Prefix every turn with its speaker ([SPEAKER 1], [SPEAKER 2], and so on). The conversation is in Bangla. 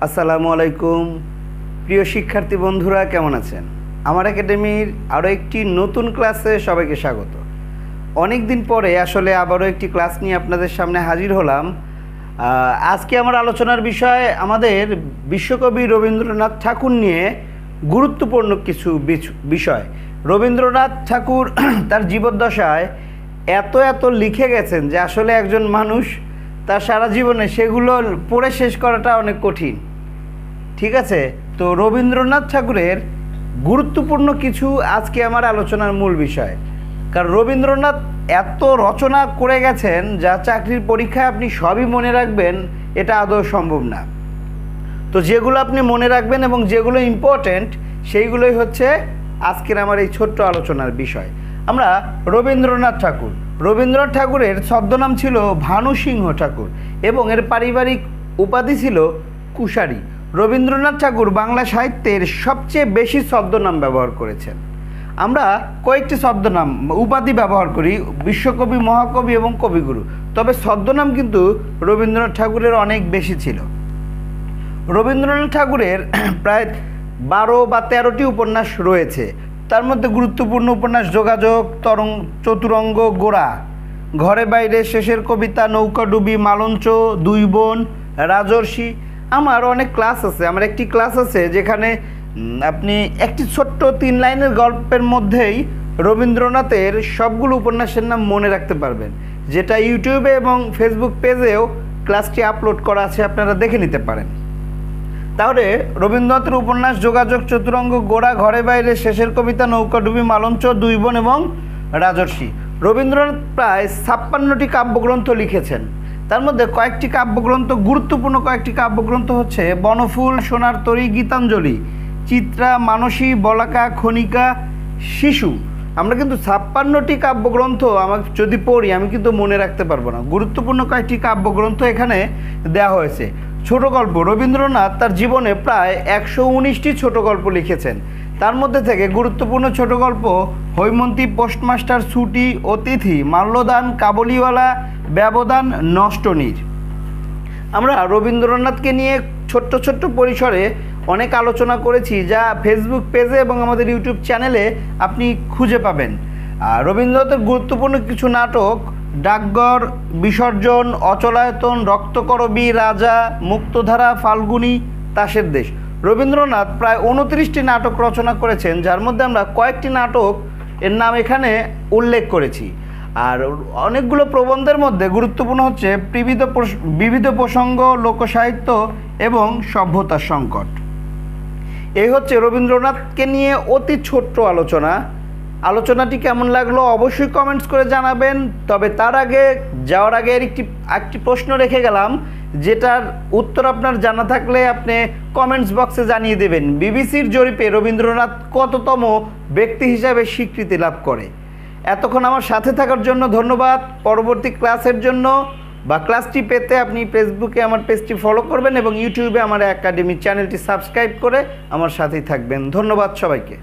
[SPEAKER 1] আসসালামু আলাইকুম প্রিয় শিক্ষার্থী বন্ধুরা, কেমন আছেন? আমার একাডেমির আরও একটি নতুন ক্লাসে সবাইকে স্বাগত। অনেক দিন পরে আসলে আবারও একটি ক্লাস নিয়ে আপনাদের সামনে হাজির হলাম। আজকে আমার আলোচনার বিষয় আমাদের বিশ্বকবি রবীন্দ্রনাথ ঠাকুর নিয়ে গুরুত্বপূর্ণ কিছু বিষয়। রবীন্দ্রনাথ ঠাকুর তার জীবদ্দশায় এত লিখে গেছেন যে আসলে একজন মানুষ তার সারা জীবনে সেগুলো পড়ে শেষ করাটা অনেক কঠিন। ঠিক আছে, তো রবীন্দ্রনাথ ঠাকুরের গুরুত্বপূর্ণ কিছু আজকে আমার আলোচনার মূল বিষয়। কারণ রবীন্দ্রনাথ এত রচনা করে গেছেন যা চাকরির পরীক্ষায় আপনি সবই মনে রাখবেন এটা আদৌ সম্ভব না। তো যেগুলো আপনি মনে রাখবেন এবং যেগুলো ইম্পর্ট্যান্ট সেইগুলোই হচ্ছে আজকের আমার এই ছোট্ট আলোচনার বিষয়। আমরা রবীন্দ্রনাথ ঠাকুরের ছদ্মনাম ছিল ভানু সিংহ ঠাকুর এবং এর পারিবারিক উপাধি ছিল কুশারী। রবীন্দ্রনাথ ঠাকুর বাংলা সাহিত্যের সবচেয়ে বেশি ছদ্মনাম ব্যবহার করেছেন। আমরা কয়েকটি ছদ্মনাম উপাধি ব্যবহার করি, বিশ্বকবি, মহাকবি এবং কবিগুরু, তবে ছদ্মনাম কিন্তু রবীন্দ্রনাথ ঠাকুরের অনেক বেশি ছিল। রবীন্দ্রনাথ ঠাকুরের প্রায় 12 বা 13টি উপন্যাস রয়েছে। তার মধ্যে গুরুত্বপূর্ণ উপন্যাস যোগাযোগ, চতুরঙ্গ, গোরা, ঘরে বাইরে, শেষের কবিতা, নৌকাডুবি, মালঞ্চ, দুই বোন, রাজর্ষি। আমার অনেক ক্লাস আছে, আমার একটি ক্লাস আছে যেখানে আপনি একটি ছোট্ট 3 লাইনের গল্পের মধ্যেই রবীন্দ্রনাথের সবগুলো উপন্যাসের নাম মনে রাখতে পারবেন, যেটা ইউটিউবে এবং ফেসবুক পেজেও ক্লাসটি আপলোড করা আছে, আপনারা দেখে নিতে পারেন। তাহলে রবীন্দ্রনাথের উপন্যাস যোগাযোগ, চতুরঙ্গ, গোরা, ঘরে বাইরে, শেষের কবিতা, নৌকাডুবি, মালঞ্চ, দুই বোন এবং রাজর্ষি। রবীন্দ্রনাথ প্রায় 56টি কাব্যগ্রন্থ লিখেছেন। তার মধ্যে কয়েকটি কাব্যগ্রন্থ, গুরুত্বপূর্ণ কয়েকটি কাব্যগ্রন্থ হচ্ছে বনফুল, সোনার তরী, গীতাঞ্জলি, চিত্রা, মানসী, বলাকা, খনিকা, শিশু। আমরা কিন্তু 56টি কাব্যগ্রন্থ আমাকে যদি পড়ি আমি কিন্তু মনে রাখতে পারবো না। গুরুত্বপূর্ণ কয়েকটি কাব্যগ্রন্থ এখানে দেওয়া হয়েছে। ছোট গল্প, রবীন্দ্রনাথ তার জীবনে প্রায় 119টি ছোট গল্প লিখেছেন। তার মধ্যে থেকে গুরুত্বপূর্ণ ছোট গল্প হৈমন্তী, পোস্টমাস্টার, ছুটি, অতিথি, মাল্যদান, কাবুলিওয়ালা, ব্যবধান, নষ্টনীর। আমরা রবীন্দ্রনাথকে নিয়ে ছোট্ট পরিসরে অনেক আলোচনা করেছি, যা ফেসবুক পেজে এবং আমাদের ইউটিউব চ্যানেলে আপনি খুঁজে পাবেন। রবীন্দ্রনাথের গুরুত্বপূর্ণ কিছু নাটক ডাকঘর, বিসর্জন, অচলায়তন, রক্তকরবী, রাজা, মুক্তধারা, ফাল্গুনী, তাসের দেশ। রবীন্দ্রনাথ প্রায় 29টি নাটক রচনা করেছেন, যার মধ্যে আমরা কয়েকটি নাটক এর নাম এখানে উল্লেখ করেছি। আর অনেকগুলো প্রবন্ধের মধ্যে গুরুত্বপূর্ণ হচ্ছে বিবিধ প্রসঙ্গ, লোকসাহিত্য এবং সভ্যতার সংকট। এই হচ্ছে রবীন্দ্রনাথকে নিয়ে অতি ছোট্ট আলোচনাটি কেমন লাগলো অবশ্যই কমেন্টস করে জানাবেন। তবে তার আগে যাওয়ার আগে একটি প্রশ্ন রেখে গেলাম, যেটার উত্তর আপনার জানা থাকলে আপনি কমেন্টস বক্সে জানিয়ে দেবেন। বিবিসির জরিপে রবীন্দ্রনাথ কততম ব্যক্তি হিসাবে স্বীকৃতি লাভ করে? এতক্ষণ আমার সাথে থাকার জন্য ধন্যবাদ। পরবর্তী ক্লাসের জন্য বা ক্লাসটি পেতে আপনি ফেসবুকে আমার পেজটি ফলো করবেন এবং ইউটিউবে আমার একাডেমি চ্যানেলটি সাবস্ক্রাইব করে আমার সাথেই থাকবেন। ধন্যবাদ সবাইকে।